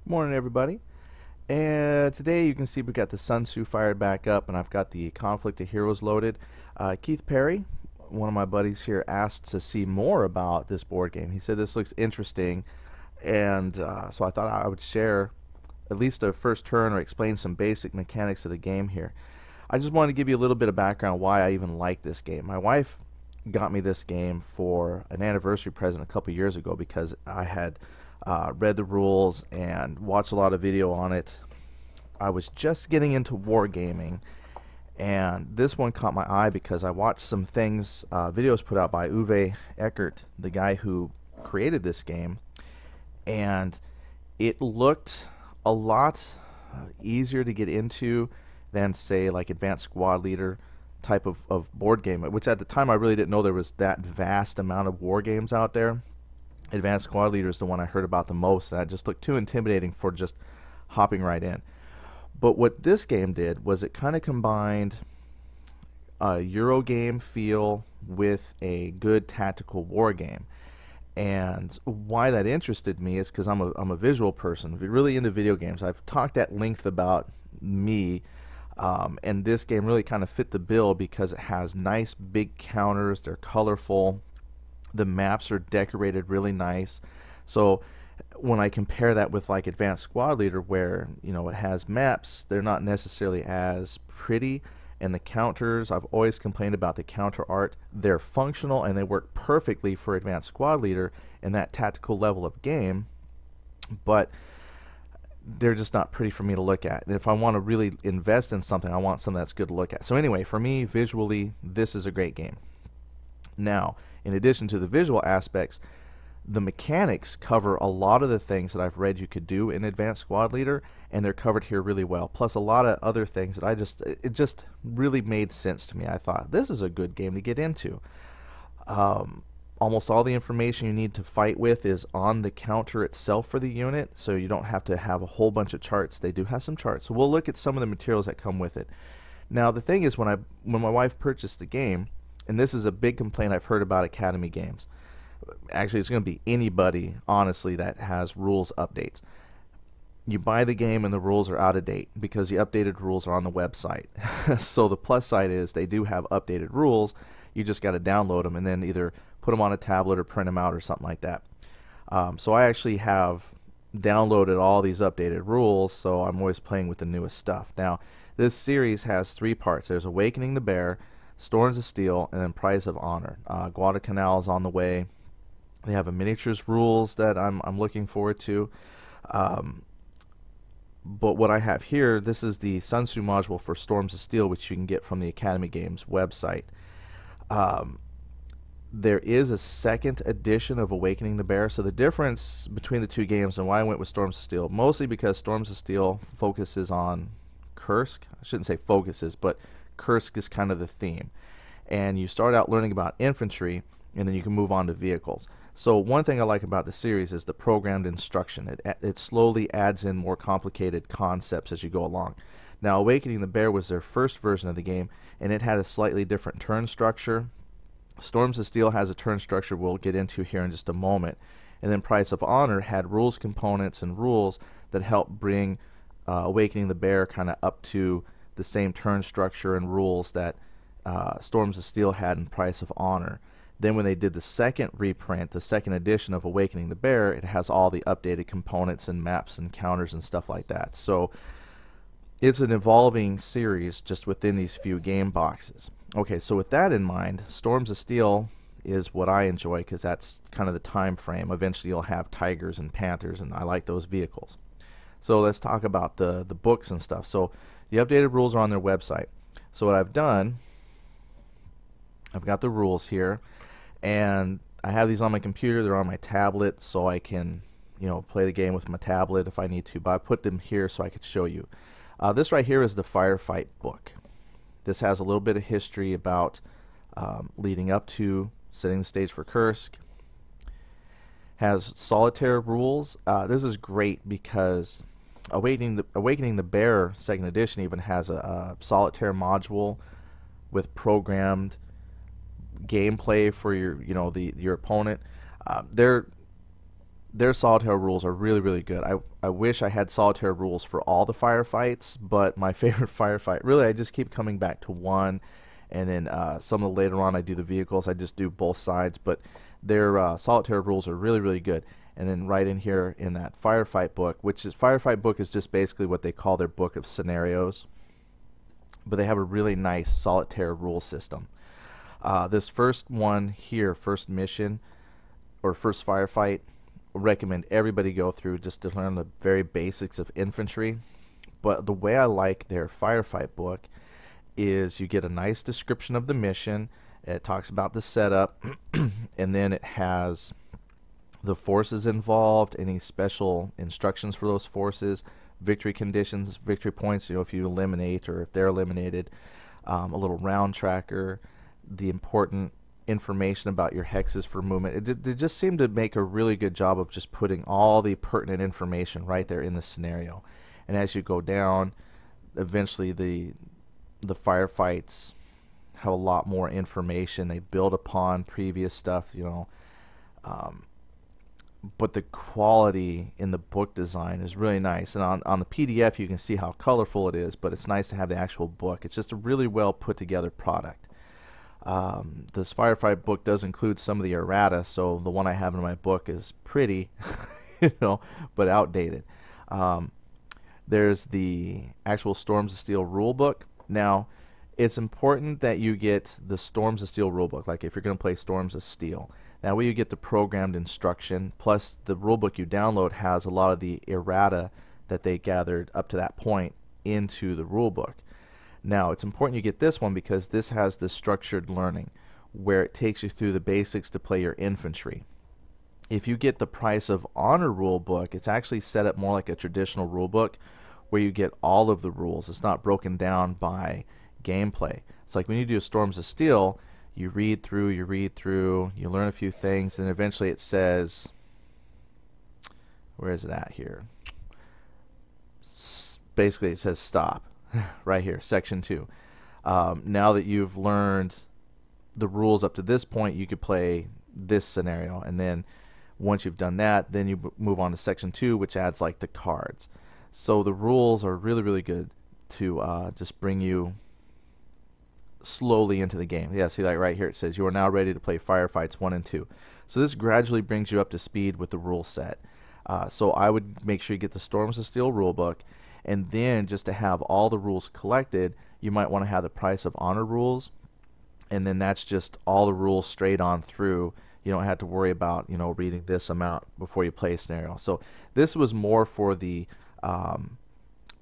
Morning, everybody. And today you can see we got the ZunTzu fired back up, and I've got the Conflict of Heroes loaded. Keith Perry, one of my buddies here, asked to see more about this board game. He said this looks interesting, and so I thought I would share at least a first turn or explain some basic mechanics of the game here. I just wanted to give you a little bit of background why I even like this game. My wife got me this game for an anniversary present a couple years ago because I had read the rules and watched a lot of video on it. I was just getting into wargaming, and this one caught my eye because I watched some things, videos put out by Uwe Eckert, the guy who created this game, and it looked a lot easier to get into than, say, like Advanced Squad Leader type of board game, which at the time I really didn't know there was that vast amount of war games out there. Advanced Squad Leader is the one I heard about the most, and it just looked too intimidating for just hopping right in. But what this game did was it kind of combined a Euro game feel with a good tactical war game. And why that interested me is because I'm a visual person, really into video games. I've talked at length about me, and this game really kind of fit the bill because it has nice big counters, they're colorful, the maps are decorated really nice. So when I compare that with like Advanced Squad Leader, where it has maps, they're not necessarily as pretty, and the counters, I've always complained about the counter art. They're functional and they work perfectly for Advanced Squad Leader and that tactical level of game, but they're just not pretty for me to look at. And if I want to really invest in something, I want something that's good to look at. So anyway, for me, visually, this is a great game. Now, in addition to the visual aspects, the mechanics cover a lot of the things that I've read you could do in Advanced Squad Leader, and they're covered here really well. Plus a lot of other things that it just really made sense to me. I thought, this is a good game to get into. Almost all the information you need to fight with is on the counter itself for the unit, so you don't have to have a whole bunch of charts. They do have some charts, so we'll look at some of the materials that come with it. Now, the thing is, when my wife purchased the game, and this is a big complaint I've heard about Academy games. Actually, it's going to be anybody, honestly, that has rules updates. You buy the game and the rules are out of date because the updated rules are on the website. So the plus side is they do have updated rules. You just got to download them and then either put them on a tablet or print them out or something like that. So I actually have downloaded all these updated rules, so I'm always playing with the newest stuff. Now, this series has 3 parts. There's Awakening the Bear, Storms of Steel, and then Prize of Honor. Guadalcanal is on the way. They have a miniatures rules that I'm looking forward to. But what I have here, this is the ZunTzu module for Storms of Steel, which you can get from the Academy Games website. There is a second edition of Awakening the Bear. So the difference between the two games and why I went with Storms of Steel, mostly because Storms of Steel focuses on Kursk. I shouldn't say focuses, but Kursk is kind of the theme. And you start out learning about infantry, and then you can move on to vehicles. So one thing I like about the series is the programmed instruction. It slowly adds in more complicated concepts as you go along. Now, Awakening the Bear was their first version of the game, and it had a slightly different turn structure. Storms of Steel has a turn structure we'll get into here in just a moment. And then Prize of Honor had rules components and rules that help bring Awakening the Bear kind of up to the same turn structure and rules that Storms of Steel had in Price of Honor. Then when they did the second reprint, the second edition of Awakening the Bear, it has all the updated components and maps and counters and stuff like that. So it's an evolving series just within these few game boxes. Okay, so with that in mind, Storms of Steel is what I enjoy because that's kind of the time frame. Eventually you'll have Tigers and Panthers, and I like those vehicles. So let's talk about the books and stuff. So the updated rules are on their website. So what I've done, I've got the rules here, and I have these on my computer. They're on my tablet, so I can play the game with my tablet if I need to, but I put them here so I could show you. This right here is the Firefight book. This has a little bit of history about leading up to setting the stage for Kursk. Has solitaire rules. This is great because Awakening the Bear second edition even has a solitaire module with programmed gameplay for your opponent. their solitaire rules are really, really good. I wish I had solitaire rules for all the firefights, but my favorite firefight, really, I just keep coming back to one, and then some of the later on I do the vehicles. I just do both sides, but their solitaire rules are really, really good. And then right in here in that firefight book, which is firefight book is just basically what they call their book of scenarios, but they have a really nice solitaire rule system. This first one here, first mission or first firefight, recommend everybody go through just to learn the very basics of infantry. But the way I like their firefight book is you get a nice description of the mission. It talks about the setup, and then it has the forces involved, any special instructions for those forces, victory conditions, victory points, if you eliminate or if they're eliminated, a little round tracker, the important information about your hexes for movement. It just seemed to make a really good job of just putting all the pertinent information right there in the scenario. And as you go down, eventually the firefights have a lot more information. They build upon previous stuff, but the quality in the book design is really nice. And on the PDF you can see how colorful it is, but it's nice to have the actual book. It's just a really well put together product. This firefight book does include some of the errata, so the one I have in my book is pretty, but outdated. There's the actual Storms of Steel rule book. Now, it's important that you get the Storms of Steel rule book, like if you're going to play Storms of Steel. That way you get the programmed instruction, plus the rule book you download has a lot of the errata that they gathered up to that point into the rule book. Now, it's important you get this one because this has the structured learning where it takes you through the basics to play your infantry. If you get the Price of Honor rule book, it's actually set up more like a traditional rule book where you get all of the rules. It's not broken down by gameplay. It's like when you do Storms of Steel, you read through, you learn a few things, and eventually it says, where is it at here? Basically it says stop. Right here, section 2. Now that you've learned the rules up to this point, you could play this scenario, and then once you've done that, then you move on to section 2, which adds like the cards. So the rules are really, really good to just bring you slowly into the game. Yeah, see, like right here it says you are now ready to play firefights 1 and 2. So this gradually brings you up to speed with the rule set. So I would make sure you get the Storms of Steel rule book. And then just to have all the rules collected, you might want to have the Price of Honor rules, and then that's just all the rules straight on through. You don't have to worry about reading this amount before you play a scenario. So this was more for the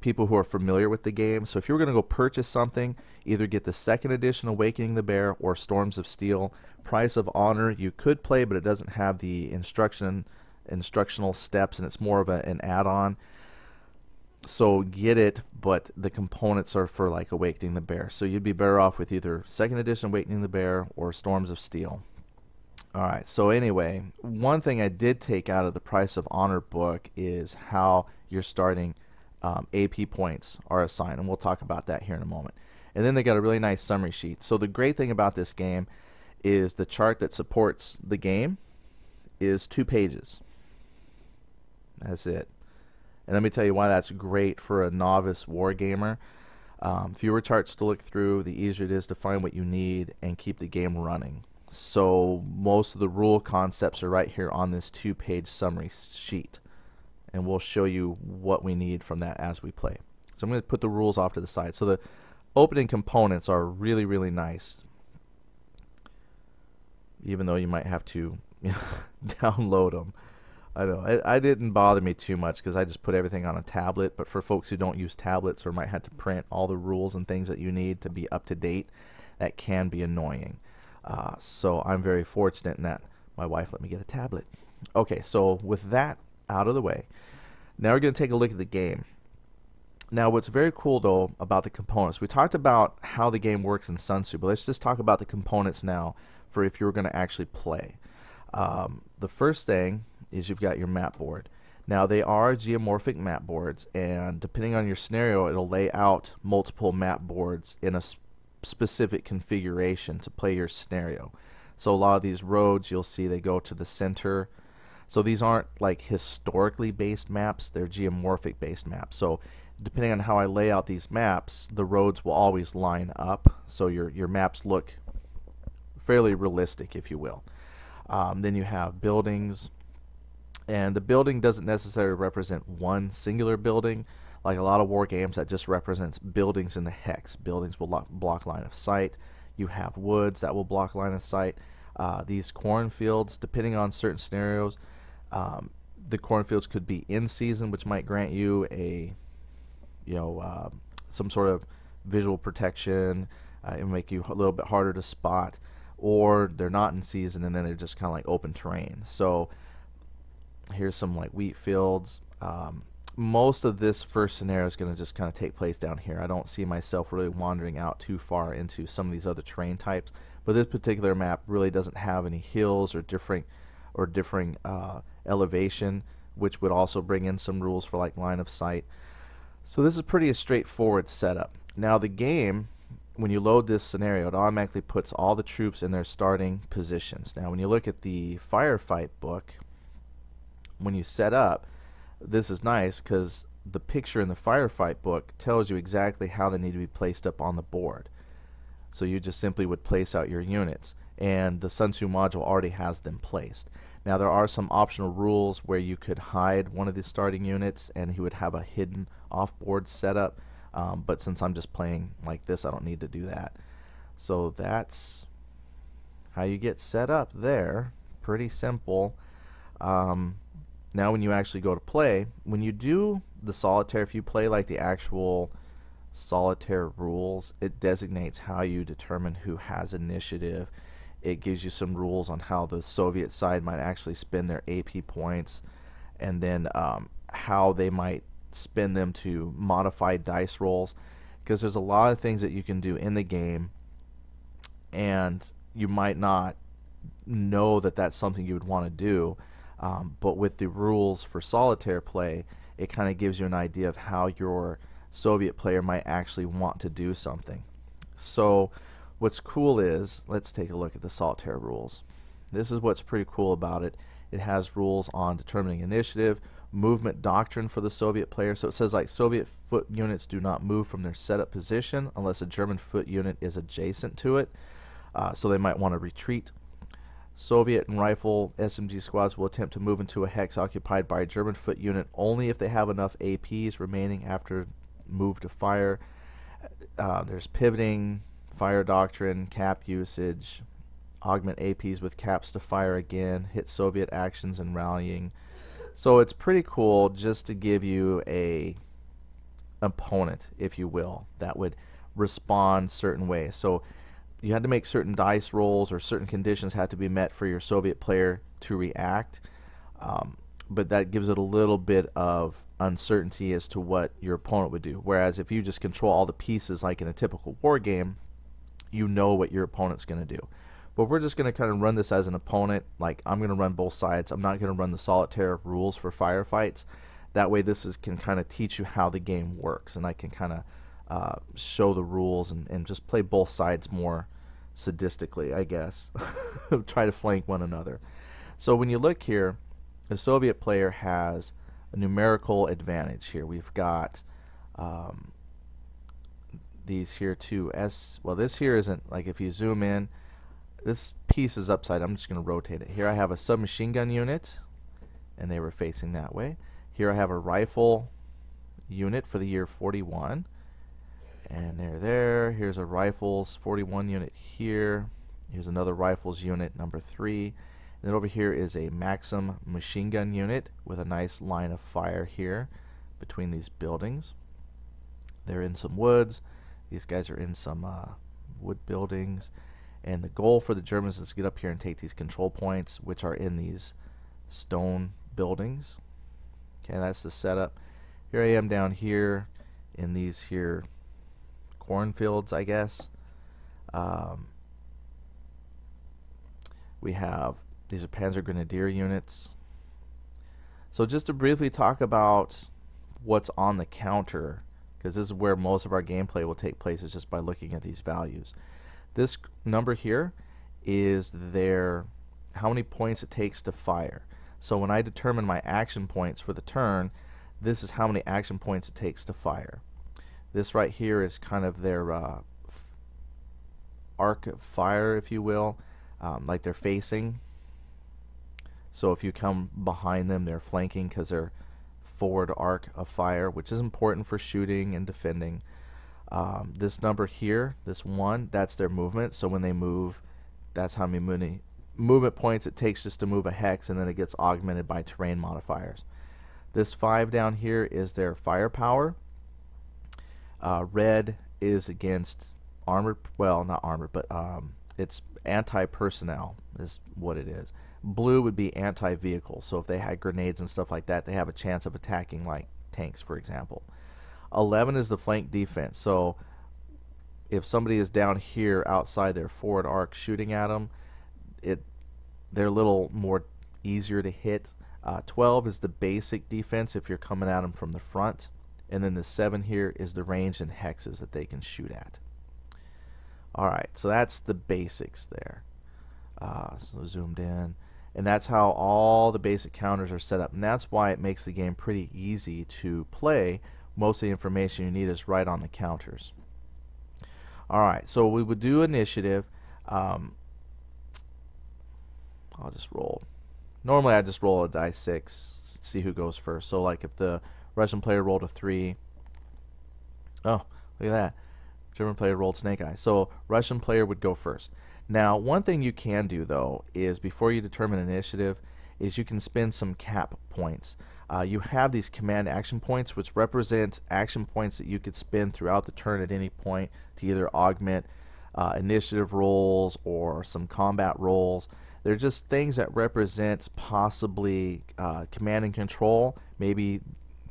people who are familiar with the game. So if you were going to go purchase something, either get the second edition Awakening the Bear or Storms of Steel. Price of Honor you could play, but it doesn't have the instructional steps, and it's more of an add-on. So get it, but the components are for like Awakening the Bear. So you'd be better off with either second edition Awakening the Bear or Storms of Steel. Alright, so anyway, one thing I did take out of the Price of Honor book is how your starting AP points are assigned, and we'll talk about that here in a moment. And then they got a really nice summary sheet. So the great thing about this game is the chart that supports the game is 2 pages. That's it. And let me tell you why that's great for a novice wargamer. Fewer charts to look through, the easier it is to find what you need and keep the game running. So most of the rule concepts are right here on this 2-page summary sheet. And we'll show you what we need from that as we play. So I'm going to put the rules off to the side. So the opening components are really, really nice. Even though you might have to download them. I know. It didn't bother me too much because I just put everything on a tablet. But for folks who don't use tablets or might have to print all the rules and things that you need to be up to date, that can be annoying. So I'm very fortunate in that my wife let me get a tablet. Okay, so with that out of the way, now we're going to take a look at the game. Now what's very cool though about the components, we talked about how the game works in ZunTzu, but let's just talk about the components now for if you're going to actually play. The first thing is you've got your map board. Now they are geomorphic map boards, and depending on your scenario it'll lay out multiple map boards in a specific configuration to play your scenario. So a lot of these roads you'll see they go to the center. So these aren't like historically based maps, they're geomorphic based maps. So depending on how I lay out these maps, the roads will always line up, so your maps look fairly realistic, if you will. Then you have buildings, and the building doesn't necessarily represent one singular building. Like a lot of war games, that just represents buildings in the hex. Buildings will block line of sight. You have woods that will block line of sight. These cornfields, depending on certain scenarios, the cornfields could be in season, which might grant you a, some sort of visual protection. It will make you a little bit harder to spot, or they're not in season and then they're just kind of like open terrain. So here's some like wheat fields. Most of this first scenario is going to just kind of take place down here. I don't see myself really wandering out too far into some of these other terrain types, but this particular map really doesn't have any hills or different elevation, which would also bring in some rules for like line of sight. So this is pretty a straightforward setup. Now the game, when you load this scenario, it automatically puts all the troops in their starting positions. Now when you look at the firefight book, when you set up, this is nice because the picture in the firefight book tells you exactly how they need to be placed up on the board. So you just simply would place out your units, and the ZunTzu module already has them placed. Now there are some optional rules where you could hide one of the starting units and he would have a hidden off-board setup, but since I'm just playing like this, I don't need to do that. So that's how you get set up there. Pretty simple. Now when you actually go to play, when you do the solitaire, if you play like the actual solitaire rules, it designates how you determine who has initiative. It gives you some rules on how the Soviet side might actually spend their AP points, and then how they might spend them to modify dice rolls, because there's a lot of things that you can do in the game and you might not know that that's something you would want to do. But with the rules for solitaire play, it kind of gives you an idea of how your Soviet player might actually want to do something. So what's cool is, let's take a look at the solitaire rules. This is what's pretty cool about it. It has rules on determining initiative, movement doctrine for the Soviet player. So it says like Soviet foot units do not move from their setup position unless a German foot unit is adjacent to it. So they might want to retreat. Soviet and rifle SMG squads will attempt to move into a hex occupied by a German foot unit only if they have enough APs remaining after move to fire. There's pivoting, fire doctrine, cap usage, augment APs with caps to fire again, hit Soviet actions and rallying. So it's pretty cool just to give you a opponent, if you will, that would respond certain ways. So you had to make certain dice rolls, or certain conditions had to be met for your Soviet player to react, but that gives it a little bit of uncertainty as to what your opponent would do. Whereas if you just control all the pieces like in a typical war game, you know what your opponent's going to do. But we're just going to kind of run this as an opponent. Like, I'm going to run both sides. I'm not going to run the solitaire rules for firefights. That way this can kind of teach you how the game works, and I can kind of show the rules and just play both sides more sadistically, I guess. Try to flank one another. So when you look here, the Soviet player has a numerical advantage here. We've got these here too. Well, this here isn't, like, if you zoom in, this piece is upside. I'm just going to rotate it. Here I have a submachine gun unit, and they were facing that way. Here I have a rifle unit for the year 41. And they're there. Here's a rifles 41 unit here. Here's another rifles unit, number 3. And then over here is a Maxim machine gun unit with a nice line of fire here between these buildings. They're in some woods. These guys are in some wood buildings. And the goal for the Germans is to get up here and take these control points, which are in these stone buildings. Okay, that's the setup. Here I am down here in these here cornfields, I guess. We have, these are Panzer Grenadier units. So just to briefly talk about what's on the counter, because this is where most of our gameplay will take place, is just by looking at these values. This number here is how many points it takes to fire. So when I determine my action points for the turn, this is how many action points it takes to fire. This right here is kind of their arc of fire, if you will, like they're facing. So if you come behind them, they're flanking because they're forward arc of fire, which is important for shooting and defending. This number here, this 1, that's their movement. So when they move, that's how many movement points it takes just to move a hex, and then it gets augmented by terrain modifiers. This 5 down here is their firepower. Red is against armored, well, not armored, but it's anti-personnel is what it is. Blue would be anti-vehicle, so if they had grenades and stuff like that, they have a chance of attacking like tanks, for example. 11 is the flank defense, so if somebody is down here outside their forward arc shooting at them, they're a little more easier to hit. 12 is the basic defense if you're coming at them from the front, and then the 7 here is the range and hexes that they can shoot at. Alright, so that's the basics there. So zoomed in, and that's how all the basic counters are set up, and that's why it makes the game pretty easy to play. Most of the information you need is right on the counters. Alright, so we would do initiative. I'll just roll. Normally I just roll a die 6, see who goes first. So like if the Russian player rolled a 3, oh, look at that. German player rolled snake eye. So Russian player would go first. Now, one thing you can do though is before you determine initiative is you can spend some cap points. You have these command action points, which represent action points that you could spend throughout the turn at any point to either augment initiative rolls or some combat rolls. They're just things that represent possibly command and control. Maybe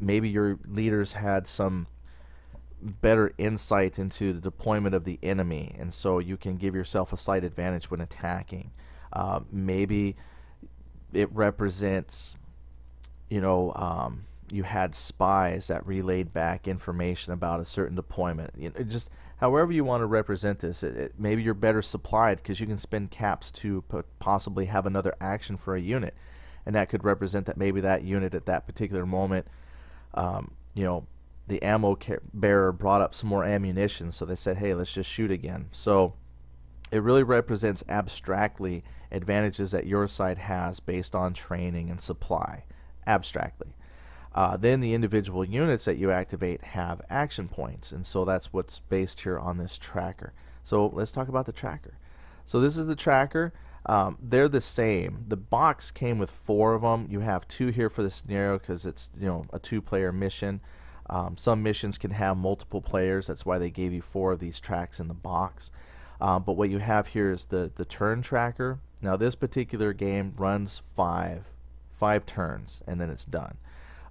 your leaders had some better insight into the deployment of the enemy, and so you can give yourself a slight advantage when attacking. Maybe it represents, you had spies that relayed back information about a certain deployment. Just however you want to represent this, maybe you're better supplied because you can spend caps to possibly have another action for a unit, and that could represent that maybe that unit at that particular moment, the ammo bearer brought up some more ammunition, so they said, hey, let's just shoot again. So it really represents abstractly advantages that your side has based on training and supply, abstractly. Then the individual units that you activate have action points, and so that's what's based here on this tracker. So let's talk about the tracker. So this is the tracker. They're the same. The box came with 4 of them. You have 2 here for the scenario because it's a 2-player mission. Some missions can have multiple players. That's why they gave you 4 of these tracks in the box. But what you have here is the turn tracker. Now this particular game runs 5 turns and then it's done.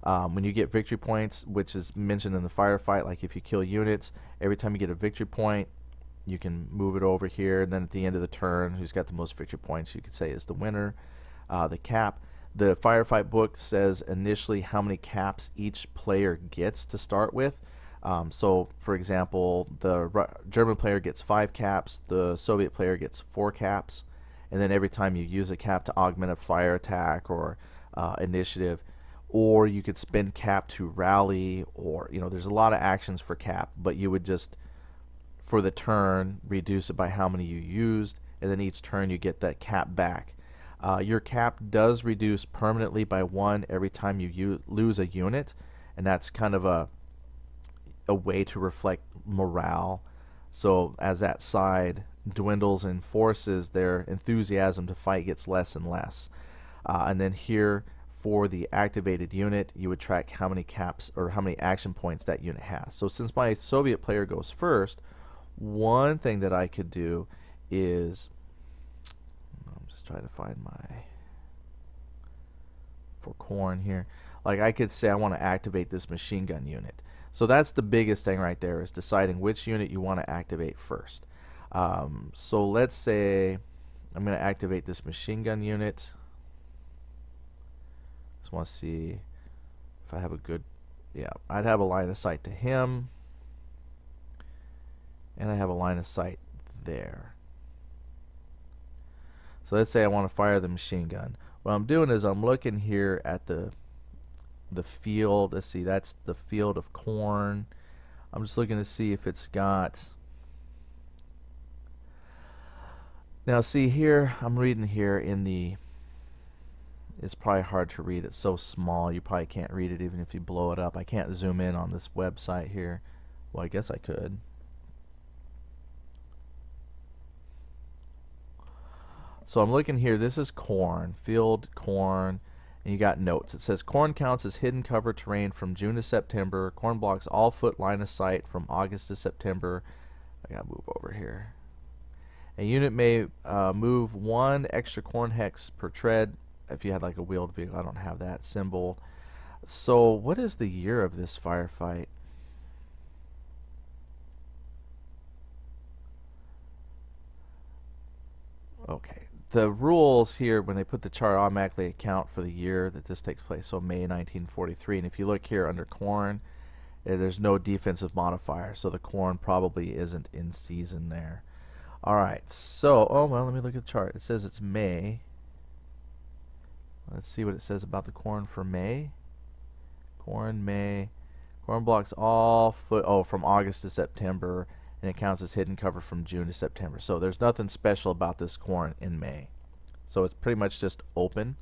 When you get victory points, which is mentioned in the firefight, like if you kill units, every time you get a victory point, you can move it over here, and then at the end of the turn, who's got the most victory points, you could say is the winner. The cap. The firefight book says initially how many caps each player gets to start with. So, for example, the German player gets 5 caps, the Soviet player gets 4 caps, and then every time you use a cap to augment a fire attack or initiative, or you could spend cap to rally, or there's a lot of actions for cap, but you would just, for the turn, reduce it by how many you used, and then each turn you get that cap back. Your cap does reduce permanently by 1 every time you lose a unit, and that's kind of a way to reflect morale. So as that side dwindles in forces, their enthusiasm to fight gets less and less. And then here for the activated unit, you would track how many caps or how many action points that unit has. So since my Soviet player goes first, one thing that I could do is, I'm just trying to find my for corn here. Like I could say I want to activate this machine gun unit. So that's the biggest thing right there, is deciding which unit you want to activate first. So let's say I'm going to activate this machine gun unit. Just want to see if I have a good, yeah, I'd have a line of sight to him, and I have a line of sight there. So let's say I want to fire the machine gun. what I'm doing is I'm looking here at the field. Let's see, that's the field of corn. I'm just looking to see if it's got. Now see here, I'm reading here in the. It's probably hard to read. It's so small you probably can't read it even if you blow it up. I can't zoom in on this website here. Well, I guess I could. So I'm looking here. This is corn, field corn, and you got notes. It says corn counts as hidden cover terrain from June to September. Corn blocks all foot line of sight from August to September. I gotta move over here. A unit may move 1 extra corn hex per tread. If you had like a wheeled vehicle, I don't have that symbol. So what is the year of this firefight? Okay, the rules here, when they put the chart, automatically account for the year that this takes place, so May 1943. And if you look here under corn, there's no defensive modifier, so the corn probably isn't in season there. Alright, so, oh well, let me look at the chart. It says it's May. Let's see what it says about the corn for May. Corn, May. Corn blocks all foot, oh, from August to September, and it counts as hidden cover from June to September. So there's nothing special about this corn in May. So it's pretty much just open.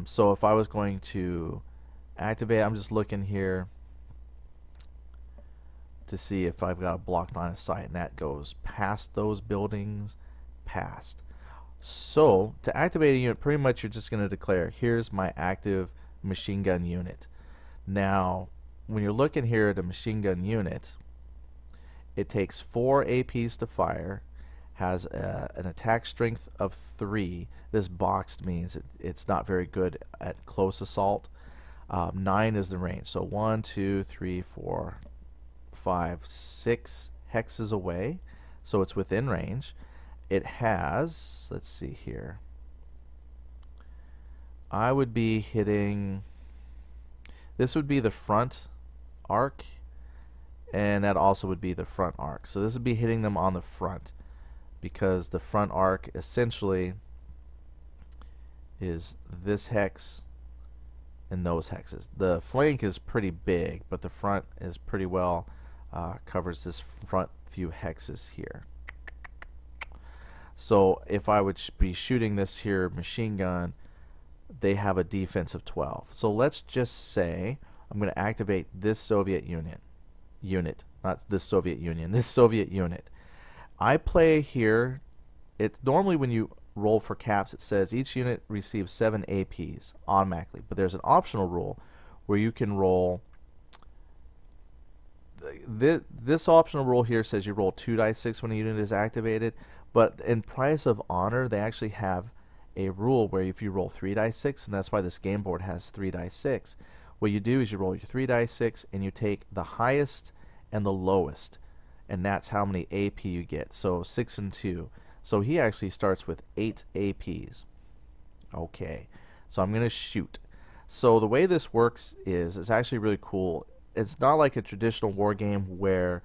So if I was going to activate, I'm just looking here to see if I've got a blocked line of sight, and that goes past those buildings, past. So to activate a unit, pretty much you're just going to declare, here's my active machine gun unit. Now, when you're looking here at a machine gun unit, it takes 4 APs to fire, has an attack strength of 3. This boxed means it's not very good at close assault. 9 is the range. So 1, 2, 3, 4, 5, 6 hexes away. So it's within range. It has, let's see here, I would be hitting, this would be the front arc, and that also would be the front arc. So this would be hitting them on the front, because the front arc essentially is this hex and those hexes. The flank is pretty big, but the front is pretty well covers this front few hexes here. So if I would be shooting this here machine gun, they have a defense of 12. So let's just say I'm going to activate this Soviet unit, not this Soviet Union, this Soviet unit. I play here, it's normally when you roll for caps, it says each unit receives 7 APs automatically, but there's an optional rule where you can roll. This optional rule here says you roll 2 dice 6 when a unit is activated, but in Price of Honor they actually have a rule where if you roll 3 dice 6, and that's why this game board has 3 dice 6, what you do is you roll your 3 dice 6 and you take the highest and the lowest, and that's how many AP you get. So 6 and 2. So he actually starts with 8 APs. Okay, so I'm going to shoot. So the way this works is, it's actually really cool. It's not like a traditional war game where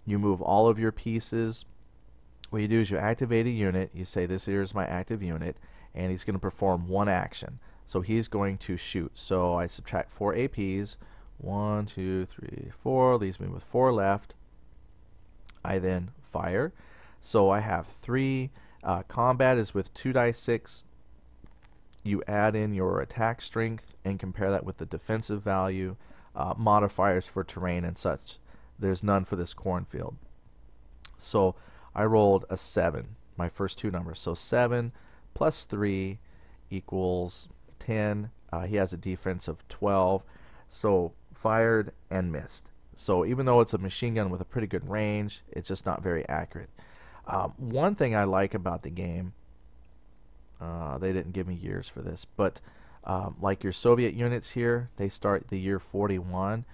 you move all of your pieces. What you do is you activate a unit, you say this here is my active unit, and he's going to perform one action. So he's going to shoot. So I subtract 4 APs. 1, 2, 3, 4, leaves me with 4 left. I then fire. So I have 3. Combat is with 2 dice 6. You add in your attack strength and compare that with the defensive value. Modifiers for terrain and such. There's none for this cornfield. So I rolled a 7, my first 2 numbers. So 7 plus 3 equals 10. He has a defense of 12. So fired and missed. So even though it's a machine gun with a pretty good range, it's just not very accurate. One thing I like about the game, they didn't give me years for this, but like your Soviet units here, they start the year 41.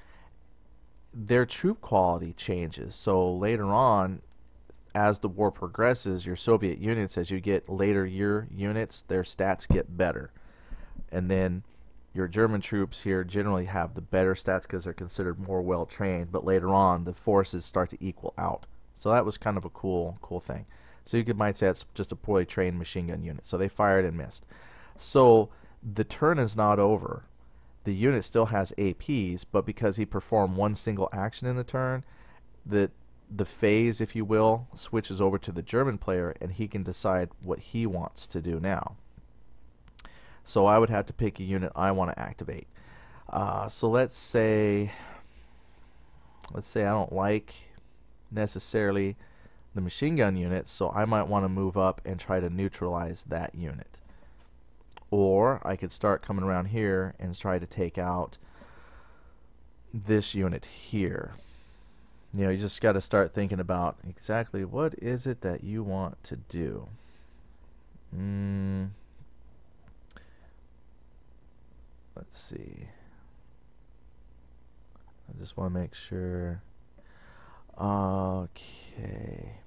Their troop quality changes. So later on, as the war progresses, your Soviet units, as you get later year units, their stats get better. And then your German troops here generally have the better stats because they're considered more well trained, but later on the forces start to equal out. So that was kind of a cool thing. So you might say it's just a poorly trained machine gun unit. So they fired and missed. So the turn is not over. The unit still has APs, but because he performed one single action in the turn, the phase, if you will, switches over to the German player, and he can decide what he wants to do now. So I would have to pick a unit I want to activate. So let's say I don't like necessarily the machine gun unit, so I might want to move up and try to neutralize that unit. Or I could start coming around here and try to take out this unit here. You know, you just got to start thinking about exactly what is it that you want to do. Let's see. I just want to make sure. Okay.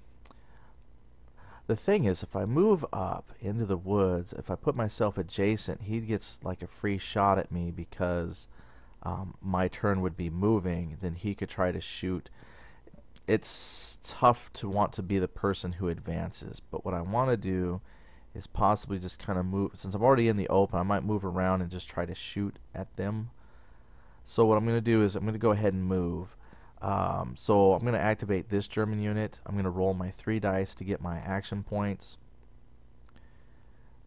The thing is, if I move up into the woods, if I put myself adjacent, he gets like a free shot at me because my turn would be moving. Then he could try to shoot. It's tough to want to be the person who advances, but what I want to do is possibly just kind of move. Since I'm already in the open, I might move around and just try to shoot at them. So what I'm going to do is I'm going to go ahead and move. So I'm going to activate this German unit. I'm going to roll my 3 dice to get my action points.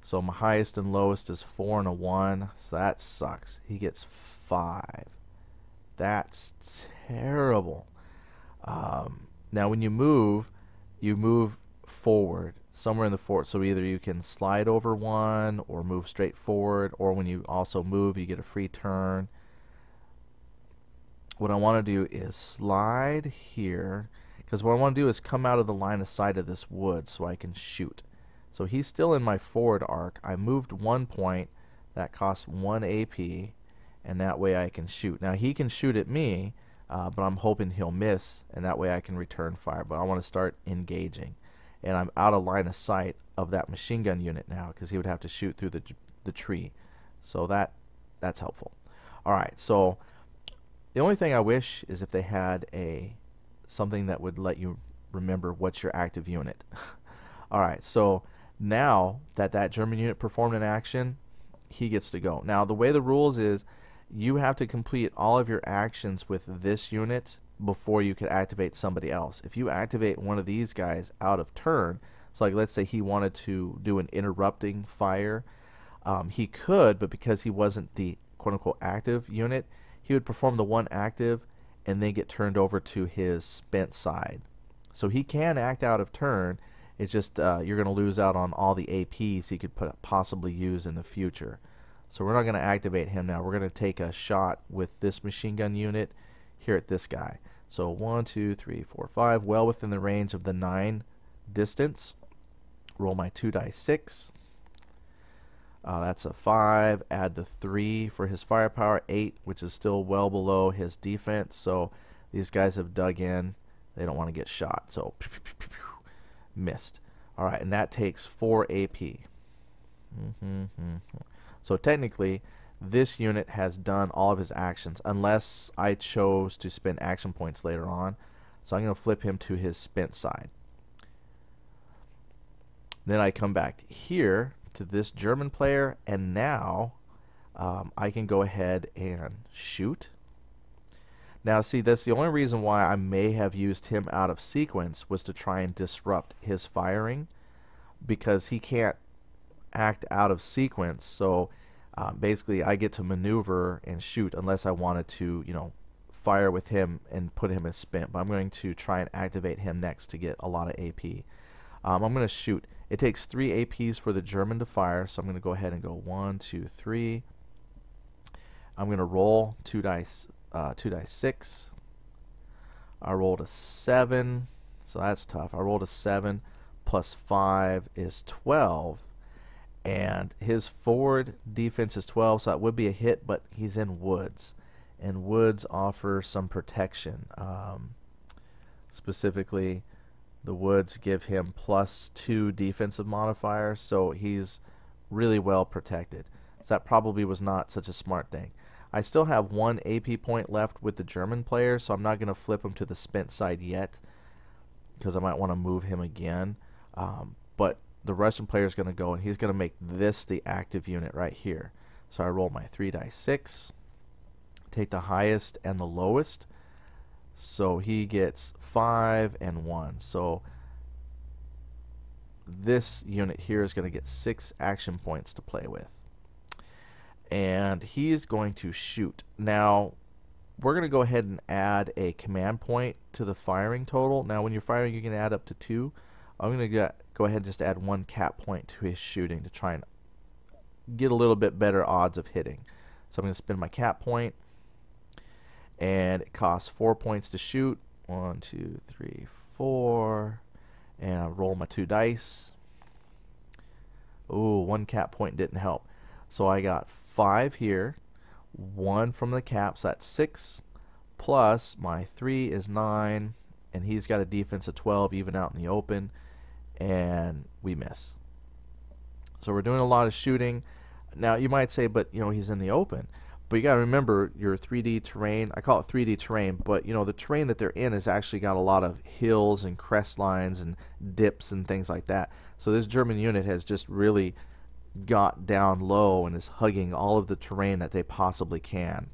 So my highest and lowest is 4 and a 1. So that sucks. He gets 5. That's terrible. Now when you move forward somewhere in the fort. So either you can slide over 1 or move straight forward, or when you also move you get a free turn. What I want to do is slide here, because what I want to do is come out of the line of sight of this wood so I can shoot. So he's still in my forward arc. I moved 1 point. That costs 1 AP, and that way I can shoot. Now he can shoot at me, but I'm hoping he'll miss, and that way I can return fire. But I want to start engaging, and I'm out of line of sight of that machine gun unit now, because he would have to shoot through the tree. So that's helpful. All right, so the only thing I wish is if they had something that would let you remember what's your active unit. Alright, so now that German unit performed an action, he gets to go. Now the way the rules is, you have to complete all of your actions with this unit before you could activate somebody else. If you activate one of these guys out of turn, so like let's say he wanted to do an interrupting fire, he could, but because he wasn't the quote-unquote active unit, he would perform the 1 active and then get turned over to his spent side. So he can act out of turn. It's just you're going to lose out on all the APs he could possibly use in the future. So we're not going to activate him now. We're going to take a shot with this machine gun unit here at this guy. So 1, 2, 3, 4, 5, well within the range of the 9 distance. Roll my 2 dice 6. That's a 5. Add the 3 for his firepower, 8, which is still well below his defense. So these guys have dug in. They don't want to get shot. So missed. All right, and that takes 4 AP. So technically, this unit has done all of his actions, unless I chose to spend action points later on. So I'm going to flip him to his spent side. Then I come back here to this German player, and now I can go ahead and shoot. Now see, that's the only reason why I may have used him out of sequence, was to try and disrupt his firing, because he can't act out of sequence. So basically I get to maneuver and shoot unless I wanted to, you know, fire with him and put him as spent. But I'm going to try and activate him next to get a lot of AP. I'm going to shoot. It takes 3 APs for the German to fire, so I'm going to go ahead and go 1, 2, 3. I'm going to roll 2 dice 6. I rolled a 7, so that's tough. I rolled a 7 plus 5 is 12, and his forward defense is 12, so that would be a hit, but he's in woods, and woods offer some protection. Specifically, the woods give him +2 defensive modifier, so he's really well protected. So that probably was not such a smart thing. I still have 1 AP point left with the German player, so I'm not going to flip him to the spent side yet, because I might want to move him again. But the Russian player is going to go and he's going to make this the active unit right here. So I roll my 3 dice 6, take the highest and the lowest. So he gets 5 and 1. So this unit here is going to get 6 action points to play with. And he is going to shoot. Now, we're going to go ahead and add a command point to the firing total. Now, when you're firing, you can add up to 2. I'm going to go ahead and just add 1 cap point to his shooting to try and get a little bit better odds of hitting. So I'm going to spend my cap point, and it costs 4 points to shoot. 1, 2, 3, 4, and I roll my 2 dice. Ooh, 1 cap point didn't help. So I got 5 here, 1 from the cap, so that's 6, plus my 3 is 9, and he's got a defense of 12 even out in the open, and we miss. So we're doing a lot of shooting. Now you might say, but he's in the open. But you got to remember your 3D terrain. I call it 3D terrain, but the terrain that they're in has actually got a lot of hills and crest lines and dips and things like that. So this German unit has just really got down low and is hugging all of the terrain that they possibly can.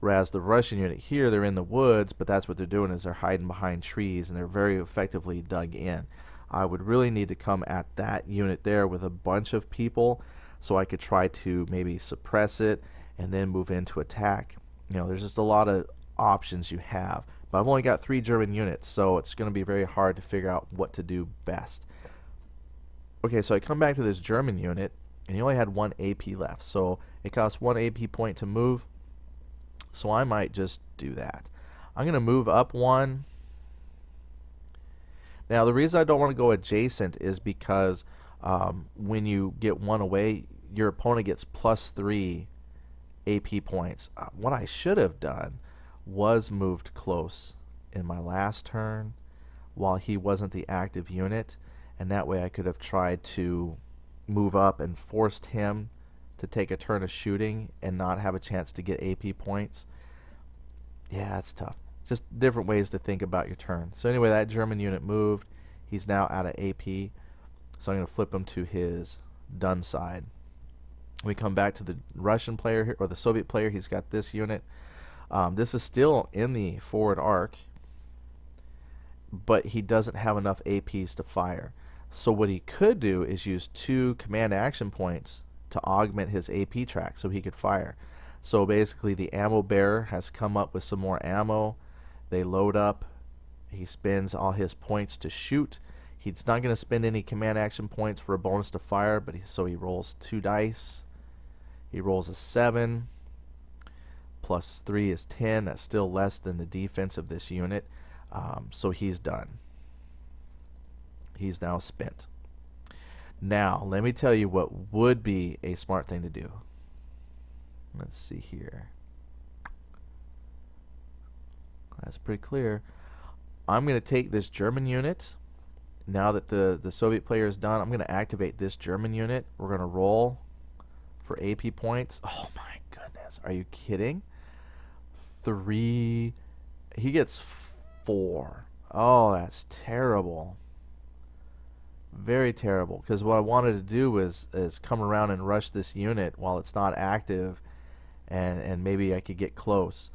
Whereas the Russian unit here, they're in the woods, but that's what they're doing, is they're hiding behind trees, and they're very effectively dug in. I would really need to come at that unit there with a bunch of people so I could try to maybe suppress it and then move into attack. There's just a lot of options you have. But I've only got 3 German units, so it's going to be very hard to figure out what to do best. Okay, so I come back to this German unit, and he only had 1 AP left. So it costs 1 AP point to move. So I might just do that. I'm going to move up 1. Now, the reason I don't want to go adjacent is because when you get 1 away, your opponent gets plus 3 AP points. What I should have done was moved close in my last turn while he wasn't the active unit, and that way I could have tried to move up and forced him to take a turn of shooting and not have a chance to get AP points. Yeah, that's tough. Just different ways to think about your turn. So anyway, that German unit moved. He's now out of AP, so I'm going to flip him to his done side. We come back to the Russian player here, or the Soviet player. He's got this unit. This is still in the forward arc, but he doesn't have enough APs to fire. So what he could do is use 2 command action points to augment his AP track so he could fire. So basically the ammo bearer has come up with some more ammo. They load up. He spends all his points to shoot. He's not going to spend any command action points for a bonus to fire, but so he rolls 2 dice. He rolls a 7. Plus 3 is 10. That's still less than the defense of this unit. So he's done. He's now spent. Now, let me tell you what would be a smart thing to do. Let's see here. That's pretty clear. I'm going to take this German unit. Now that the Soviet player is done, I'm going to activate this German unit. We're going to roll for AP points. Oh my goodness. Are you kidding? 3. He gets 4. Oh, that's terrible. Very terrible. Because what I wanted to do is come around and rush this unit while it's not active, and maybe I could get close.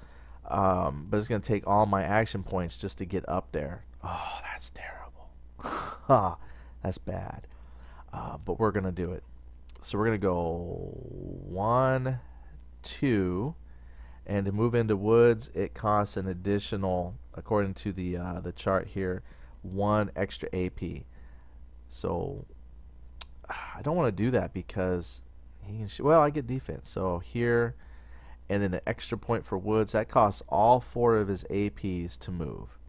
But it's going to take all my action points just to get up there. Oh, that's terrible. That's bad. But we're going to do it. So we're going to go 1, 2, and to move into woods, it costs an additional, according to the chart here, 1 extra AP. So I don't want to do that because he can well, I get defense. So here, and then an extra point for woods. That costs all 4 of his APs to move.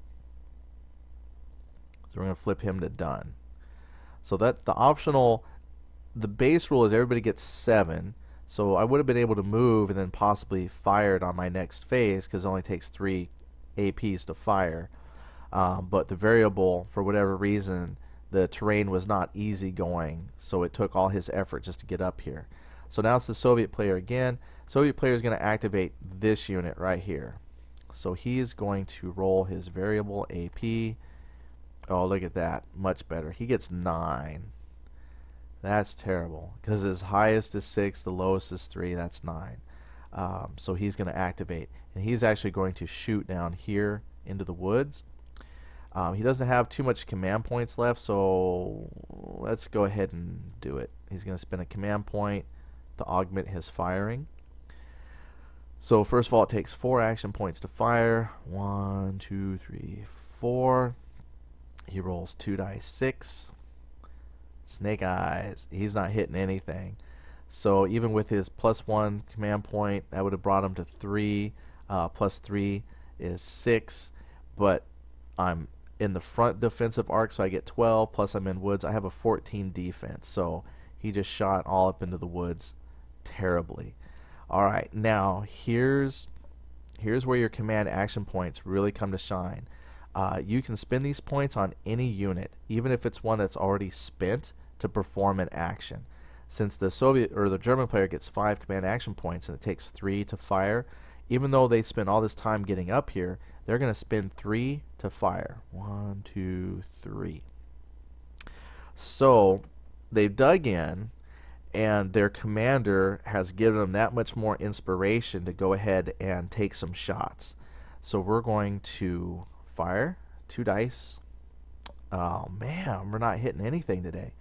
So we're going to flip him to done. So that the base rule is everybody gets 7. So I would have been able to move and then possibly fire it on my next phase because it only takes 3 APs to fire. But the variable, for whatever reason, the terrain was not easy going, so it took all his effort just to get up here. So now it's the Soviet player again. Soviet player is going to activate this unit right here. So he is going to roll his variable AP. Oh, look at that. Much better. He gets 9. That's terrible because his highest is 6, the lowest is 3. That's 9. So he's going to activate, and he's actually going to shoot down here into the woods. He doesn't have too much command points left, so let's go ahead and do it. He's going to spend a command point to augment his firing. So first of all, it takes 4 action points to fire. 1, 2, 3, 4. He rolls 2 dice 6. Snake eyes. He's not hitting anything. So even with his +1 command point, that would have brought him to 3. Plus 3 is 6. But I'm in the front defensive arc, so I get 12. Plus I'm in woods. I have a 14 defense. So he just shot all up into the woods terribly. All right, now here's where your command action points really come to shine. You can spend these points on any unit, even if it's one that's already spent, to perform an action. Since the Soviet or the German player gets 5 command action points and it takes 3 to fire, even though they spend all this time getting up here, they're going to spend 3 to fire. 1, 2, 3. So they've dug in, and their commander has given them that much more inspiration to go ahead and take some shots. So we're going to fire 2 dice. Oh man, we're not hitting anything today.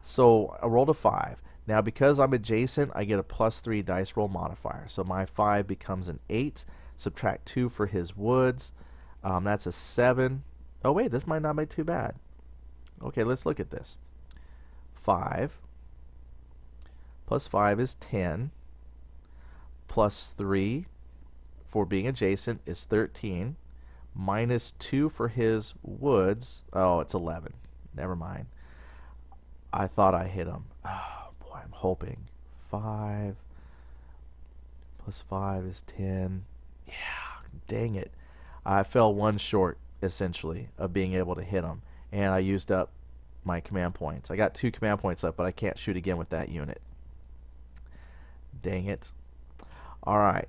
So I rolled a 5. Now because I'm adjacent, I get a +3 dice roll modifier. So my 5 becomes an 8. Subtract 2 for his woods. That's a 7. Oh wait, this might not be too bad. Okay, let's look at this. 5 plus 5 is 10. Plus 3 for being adjacent is 13. Minus 2 for his woods. Oh, it's 11. Never mind. I thought I hit him. Oh, boy, I'm hoping. 5 plus 5 is 10. Yeah, dang it. I fell 1 short, essentially, of being able to hit him. And I used up my command points. I got 2 command points left, but I can't shoot again with that unit. Dang it. Alright.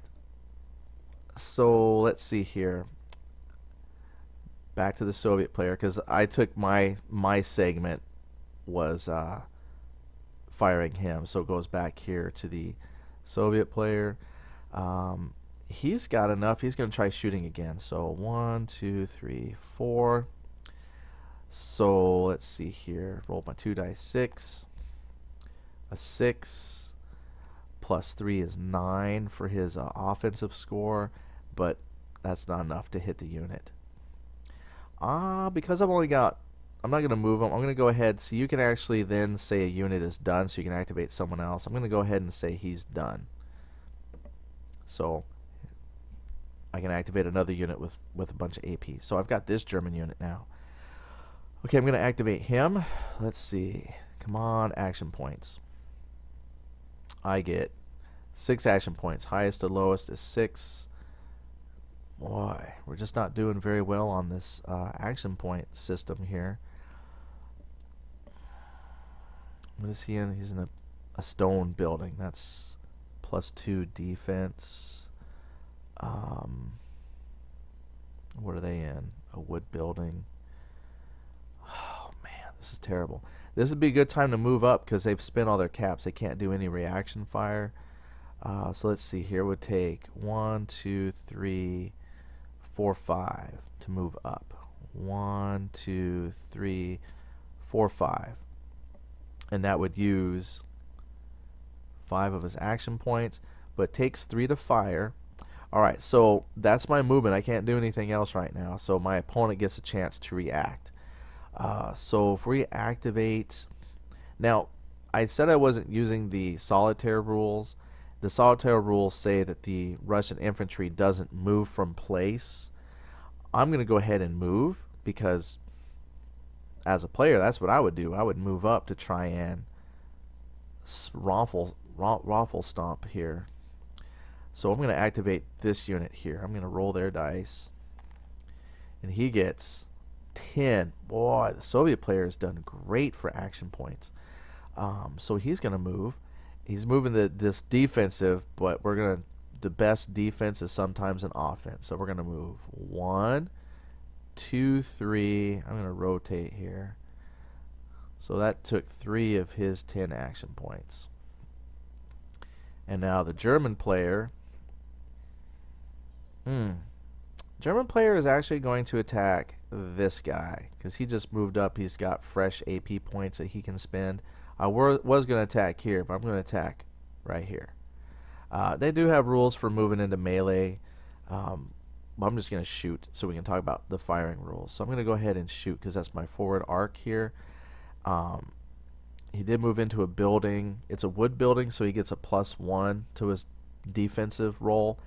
So, let's see here. Back to the Soviet player, because I took my segment was firing him. So it goes back here to the Soviet player. He's got enough. He's going to try shooting again. So 1, 2, 3, 4. So let's see here. Roll my 2 dice 6. A 6. Plus 3 is 9 for his offensive score, but that's not enough to hit the unit. Because I'm not going to move him. I'm going to go ahead. So you can actually then say a unit is done, so you can activate someone else. I'm going to go ahead and say he's done. So I can activate another unit with a bunch of AP. So I've got this German unit now. Okay, I'm going to activate him. Let's see. Come on, action points. I get 6 action points. Highest to lowest is 6. Boy, we're just not doing very well on this action point system here. What is he in? He's in a stone building. That's +2 defense. What are they in? A wood building. Oh man, this is terrible. This would be a good time to move up because they've spent all their caps. They can't do any reaction fire. So let's see here. It would take 1, 2, 3, 4, 5 to move up. 1, 2, 3, 4, 5. And that would use 5 of his action points, but takes 3 to fire. Alright, so that's my movement. I can't do anything else right now, so my opponent gets a chance to react. So if we activate... Now, I said I wasn't using the solitaire rules. The solitaire rules say that the Russian infantry doesn't move from place. I'm going to go ahead and move because as a player, that's what I would do. I would move up to try and raffle stomp here. So I'm going to activate this unit here. I'm going to roll their dice. And he gets 10. Boy, the Soviet player has done great for action points. So he's going to move. He's moving this defensive, but the best defense is sometimes an offense. So we're going to move 1, 2, 3. I'm going to rotate here. So that took 3 of his 10 action points. And now the German player. German player is actually going to attack this guy because he just moved up. He's got fresh AP points that he can spend. I was going to attack here, but I'm going to attack right here. They do have rules for moving into melee. I'm just going to shoot so we can talk about the firing rules. So I'm going to go ahead and shoot because that's my forward arc here. He did move into a building. It's a wood building, so he gets a +1 to his defensive roll.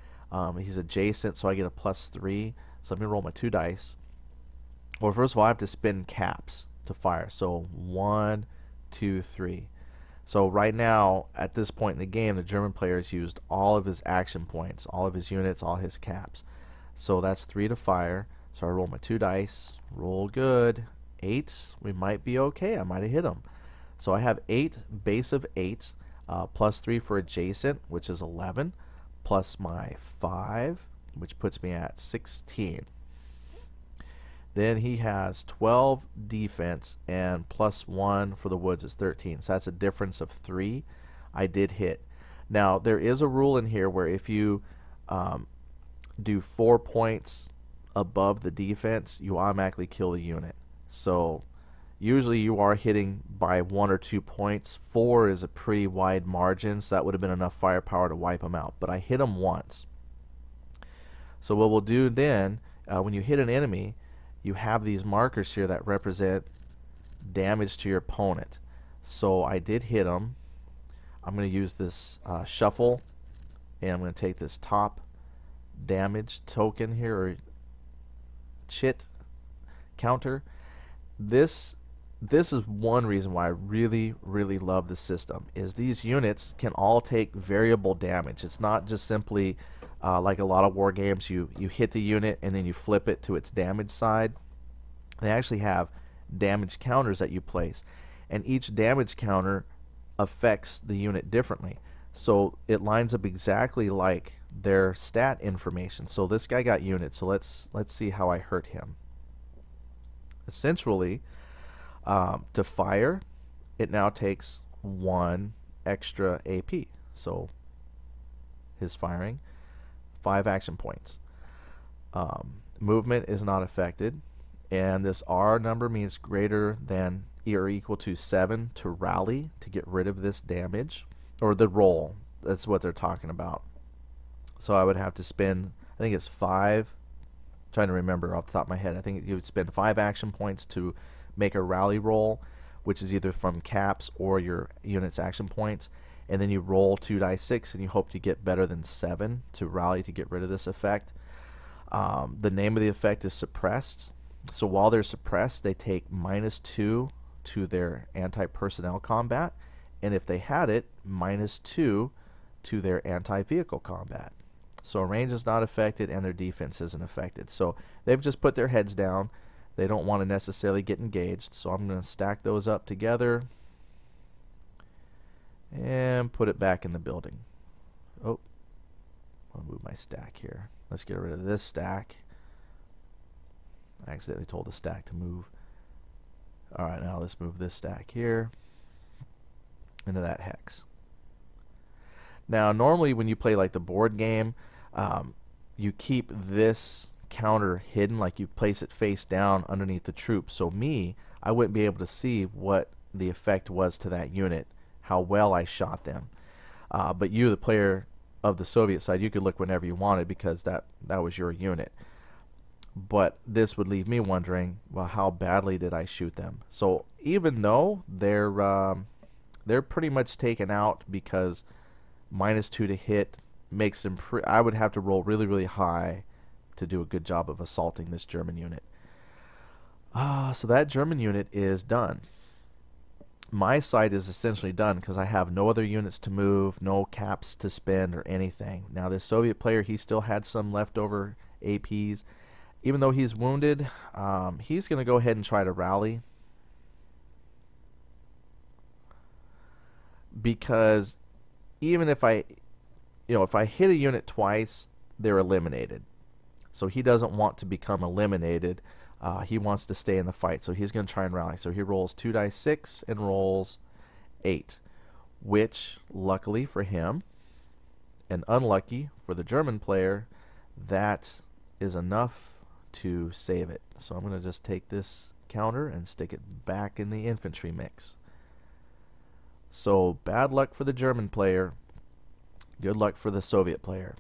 He's adjacent, so I get a +3. So I'm going to roll my 2 dice. Well, first of all, I have to spin caps to fire. So 1, 2, 3. So right now, at this point in the game, the German player has used all of his action points, all of his units, all his caps. So that's 3 to fire. So I roll my 2 dice. Roll good. 8. We might be okay. I might have hit him. So I have 8, base of 8, +3 for adjacent, which is 11, plus my 5, which puts me at 16. Then he has 12 defense and +1 for the woods is 13. So that's a difference of 3. I did hit. Now there is a rule in here where if you do 4 points above the defense, you automatically kill the unit. So usually you are hitting by 1 or 2 points. 4 is a pretty wide margin, so that would have been enough firepower to wipe him out. But I hit him once. So what we'll do then, when you hit an enemy, you have these markers here that represent damage to your opponent. So I did hit him. I'm going to use this shuffle, and I'm going to take this top damage token here, or chit counter. This is one reason why I really love the system, is these units can all take variable damage. It's not just simply like a lot of war games, you hit the unit and then you flip it to its damage side. They actually have damage counters that you place, and each damage counter affects the unit differently. So it lines up exactly like their stat information. So this guy got units, so let's see how I hurt him. Essentially, to fire, it now takes 1 extra AP. So his firing, 5 action points. Movement is not affected, and this R number means greater than or equal to 7 to rally to get rid of this damage, or the roll. That's what they're talking about. So I would have to spend, I think it's 5, trying to remember off the top of my head, I think you would spend 5 action points to make a rally roll, which is either from caps or your unit's action points, and then you roll 2 dice 6 and you hope to get better than 7 to rally to get rid of this effect. The name of the effect is suppressed, so while they're suppressed they take -2 to their anti-personnel combat, and if they had it, -2 to their anti-vehicle combat. So range is not affected and their defense isn't affected. So they've just put their heads down. They don't want to necessarily get engaged. So I'm going to stack those up together and put it back in the building. Oh, I'll move my stack here. Let's get rid of this stack. I accidentally told the stack to move. Alright, now let's move this stack here into that hex. Now normally when you play like the board game, you keep this counter hidden, like you place it face down underneath the troops. So I wouldn't be able to see what the effect was to that unit, how well I shot them. But you, the player of the Soviet side, you could look whenever you wanted because that was your unit. But this would leave me wondering, well, how badly did I shoot them? So even though they're pretty much taken out because -2 to hit makes them I would have to roll really high to do a good job of assaulting this German unit. So that German unit is done. My side is essentially done because I have no other units to move, no caps to spend or anything. Now this Soviet player, he still had some leftover APs. Even though he's wounded, he's going to go ahead and try to rally, because even if I hit a unit twice, they're eliminated. So he doesn't want to become eliminated He wants to stay in the fight, so he's going to try and rally. So he rolls 2 dice 6 and rolls 8, which, luckily for him, and unlucky for the German player, that is enough to save it. So I'm going to just take this counter and stick it back in the infantry mix. So bad luck for the German player, good luck for the Soviet player.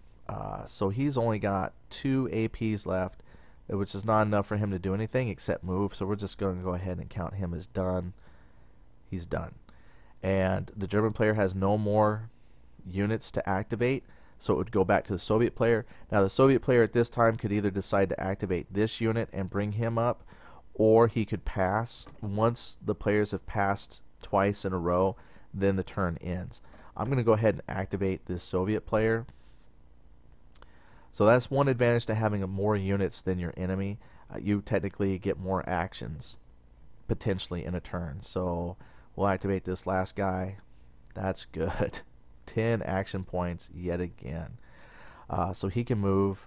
So he's only got 2 APs left, which is not enough for him to do anything except move. So we're just going to go ahead and count him as done. He's done. And the German player has no more units to activate, so it would go back to the Soviet player. Now the Soviet player at this time could either decide to activate this unit and bring him up, or he could pass. Once the players have passed twice in a row, then the turn ends. I'm going to go ahead and activate this Soviet player. So that's one advantage to having more units than your enemy. You technically get more actions potentially in a turn. So we'll activate this last guy. That's good. 10 action points yet again. So he can move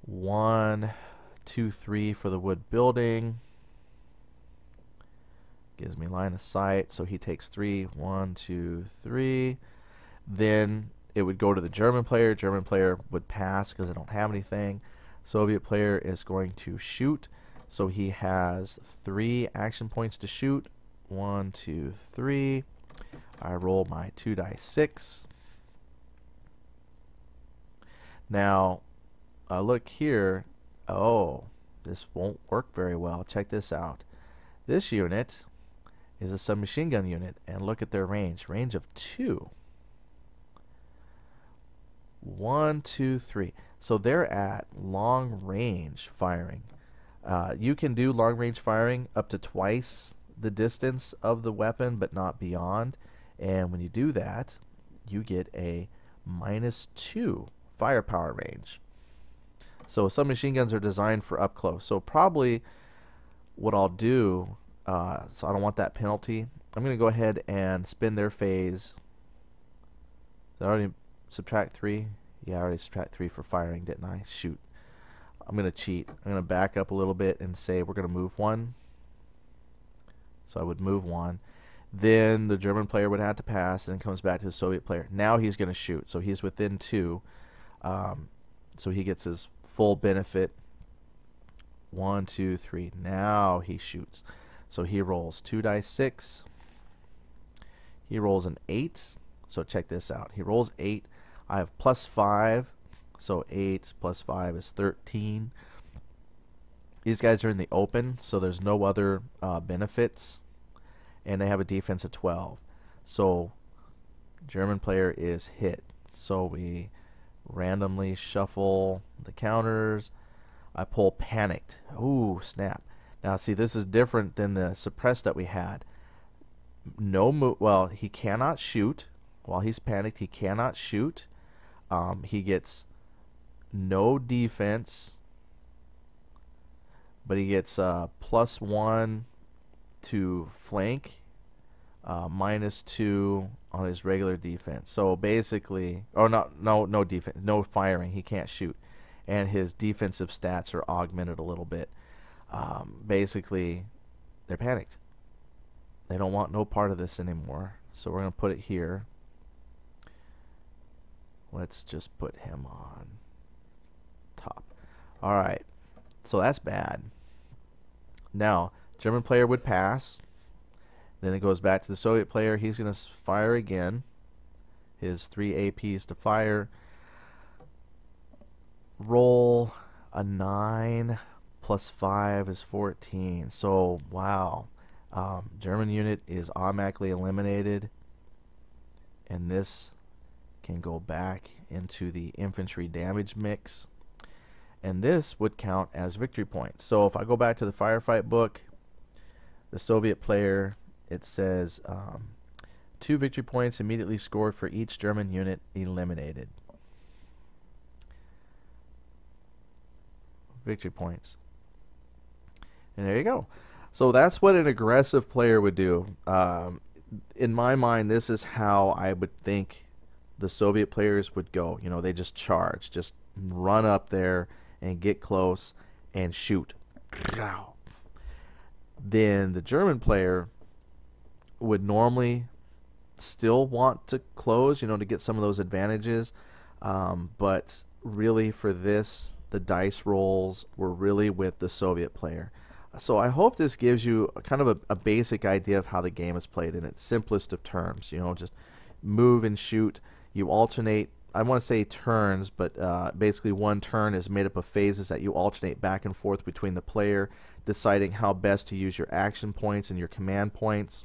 1, 2, 3 for the wood building. Gives me line of sight. So he takes 3. 1, 2, 3. Then it would go to the German player. German player would pass because I don't have anything. Soviet player is going to shoot. So he has 3 action points to shoot. 1, 2, 3. I roll my 2 dice 6. Now, look here. Oh, this won't work very well. Check this out. This unit is a submachine gun unit, and look at their range. Range of 2. 1, 2, 3. So they're at long range firing. You can do long range firing up to twice the distance of the weapon, but not beyond. And when you do that, you get a -2 firepower range. So submachine guns are designed for up close. So probably what I'll do, so I don't want that penalty, I'm going to go ahead and spin their phase. Did I already subtract 3? Yeah, I already subtract 3 for firing, didn't I? Shoot. I'm going to cheat. I'm going to back up a little bit and say we're going to move 1. So I would move 1. Then the German player would have to pass, and it comes back to the Soviet player. Now he's going to shoot, so he's within 2. So he gets his full benefit. 1, 2, 3. Now he shoots. So he rolls 2 dice 6. He rolls an 8. So check this out. He rolls 8. I have +5. So 8 plus 5 is 13. These guys are in the open, so there's no other benefits. And they have a defense of 12. So German player is hit. So we randomly shuffle the counters. I pull panicked. Ooh, snap. Now see, this is different than the suppressed that we had. Well, he cannot shoot. While he's panicked, he cannot shoot. He gets no defense, but he gets +1 to flank, -2 on his regular defense. So basically, or no defense, no firing. He can't shoot, and his defensive stats are augmented a little bit. Basically, they're panicked. They don't want no part of this anymore. So we're going to put it here. Let's just put him on top. All right. So that's bad. Now, German player would pass. Then it goes back to the Soviet player. He's going to fire again. His 3 APs to fire. Roll a 9 plus 5 is 14. So, wow. German unit is automatically eliminated. And this can go back into the infantry damage mix. And this would count as victory points. So if I go back to the firefight book, the Soviet player, it says 2 victory points immediately scored for each German unit eliminated. Victory points. And there you go. So that's what an aggressive player would do. In my mind, this is how I would think the Soviet players would go. You know, they just charge, just run up there and get close and shoot. Then the German player would normally still want to close, you know, to get some of those advantages. But really for this, the dice rolls were really with the Soviet player. So I hope this gives you kind of a basic idea of how the game is played in its simplest of terms. You know, just move and shoot. You alternate, I want to say turns, but basically one turn is made up of phases that you alternate back and forth between the player, deciding how best to use your action points and your command points.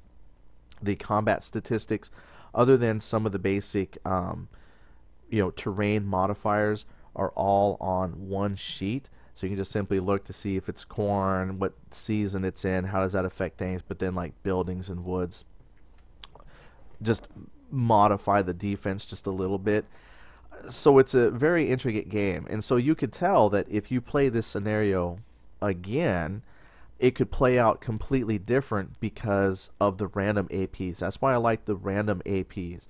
The combat statistics, other than some of the basic terrain modifiers, are all on one sheet. So you can just simply look to see if it's corn, what season it's in, how does that affect things. But then like buildings and woods, just modify the defense just a little bit. So it's a very intricate game. And so you could tell that if you play this scenario again, it could play out completely different because of the random APs. That's why I like the random APs.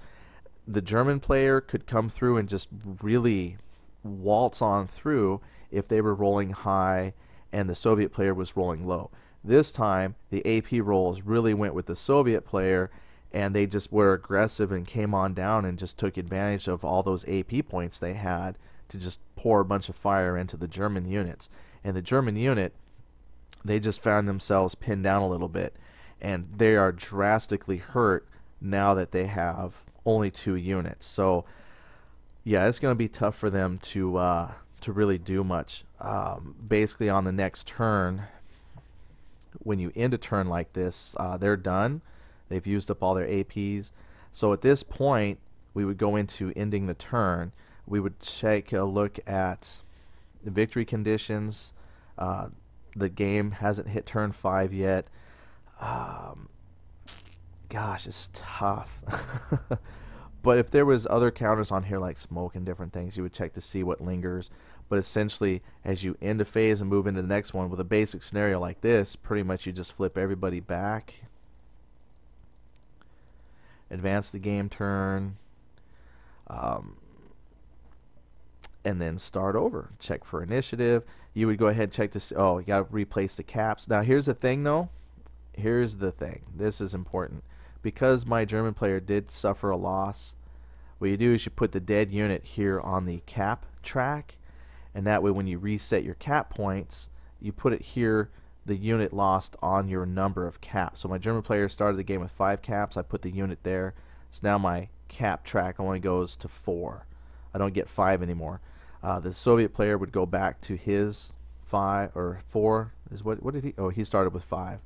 The German player could come through and just really waltz on through if they were rolling high and the Soviet player was rolling low. This time, the AP rolls really went with the Soviet player, and they just were aggressive and came on down and just took advantage of all those AP points they had to just pour a bunch of fire into the German units. And the German unit, they just found themselves pinned down a little bit, and they are drastically hurt now that they have only 2 units. So yeah, it's going to be tough for them to really do much. Basically on the next turn, when you end a turn like this, they're done. They've used up all their APs. So at this point, we would go into ending the turn. We would take a look at the victory conditions. The game hasn't hit turn 5 yet. Gosh, it's tough. But if there was other counters on here like smoke and different things, you would check to see what lingers. But essentially, as you end a phase and move into the next one with a basic scenario like this, pretty much you just flip everybody back, advance the game turn, and then start over. Check for initiative. You would go ahead and check to see, oh, you got to replace the caps. Now here's the thing though. Here's the thing. This is important. Because my German player did suffer a loss, what you do is you put the dead unit here on the cap track, and that way when you reset your cap points, you put it here, the unit lost on your number of caps. So my German player started the game with 5 caps. I put the unit there. So now my cap track only goes to 4. I don't get 5 anymore. The Soviet player would go back to his 5 or 4. Is what did he? Oh, he started with 5.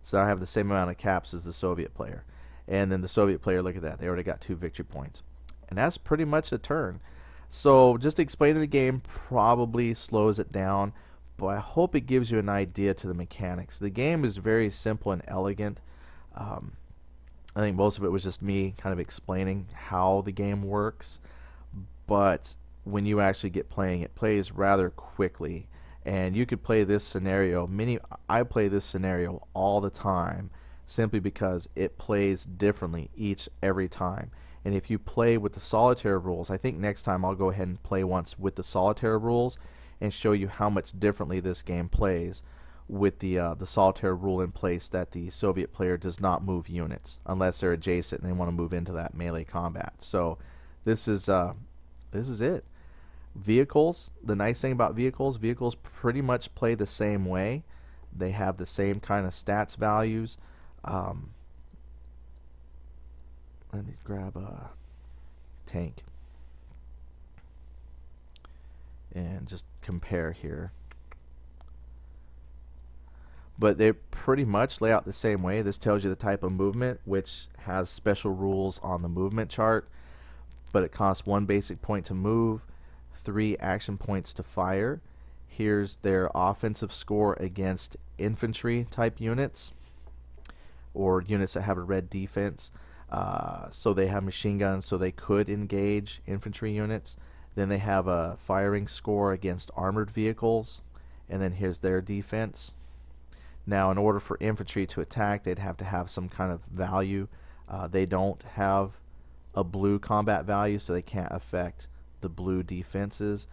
So I have the same amount of caps as the Soviet player. And then the Soviet player, look at that, they already got 2 victory points. And that's pretty much a turn. So just explaining the game probably slows it down, but I hope it gives you an idea to the mechanics. The game is very simple and elegant. I think most of it was just me kind of explaining how the game works, but when you actually get playing, it plays rather quickly. And you could play this scenario, I play this scenario all the time, simply because it plays differently every time. And if you play with the solitaire rules, I think next time I'll go ahead and play once with the solitaire rules and show you how much differently this game plays with the solitaire rule in place that the Soviet player does not move units unless they're adjacent and they want to move into that melee combat. So this is it. Vehicles, the nice thing about vehicles pretty much play the same way. They have the same kind of stats values. Let me grab a tank and just compare here. But they pretty much lay out the same way. This tells you the type of movement, which has special rules on the movement chart. But it costs 1 basic point to move, 3 action points to fire. Here's their offensive score against infantry type units or units that have a red defense. So they have machine guns, so they could engage infantry units. Then they have a firing score against armored vehicles, and then here's their defense. Now in order for infantry to attack, they'd have to have some kind of value. They don't have a blue combat value, so they can't affect the blue defenses.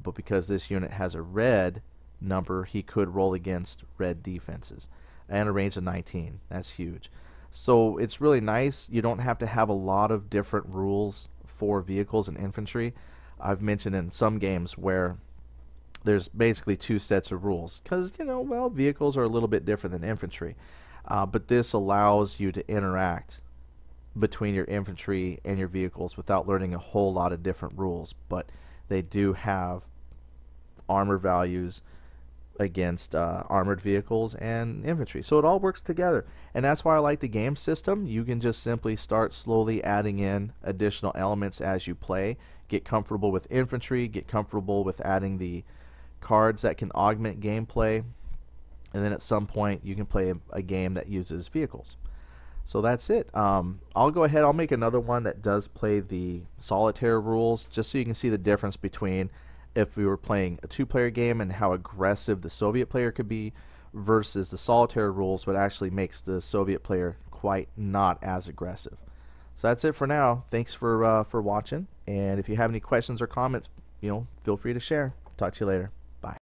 But because this unit has a red number he could roll against red defenses, and a range of 19. That's huge. So it's really nice. You don't have to have a lot of different rules for vehicles and infantry. I've mentioned in some games where there's basically two sets of rules because, well, vehicles are a little bit different than infantry. But this allows you to interact between your infantry and your vehicles without learning a whole lot of different rules. But they do have armor values against armored vehicles and infantry. So it all works together. And that's why I like the game system. You can just simply start slowly adding in additional elements as you play. Get comfortable with infantry, get comfortable with adding the cards that can augment gameplay, and then at some point you can play a game that uses vehicles. So that's it. I'll go ahead, I'll make another one that does play the solitaire rules, just so you can see the difference between if we were playing a two-player game and how aggressive the Soviet player could be versus the solitaire rules, what actually makes the Soviet player quite not as aggressive. So that's it for now. Thanks for watching, and if you have any questions or comments, feel free to share. Talk to you later. Bye.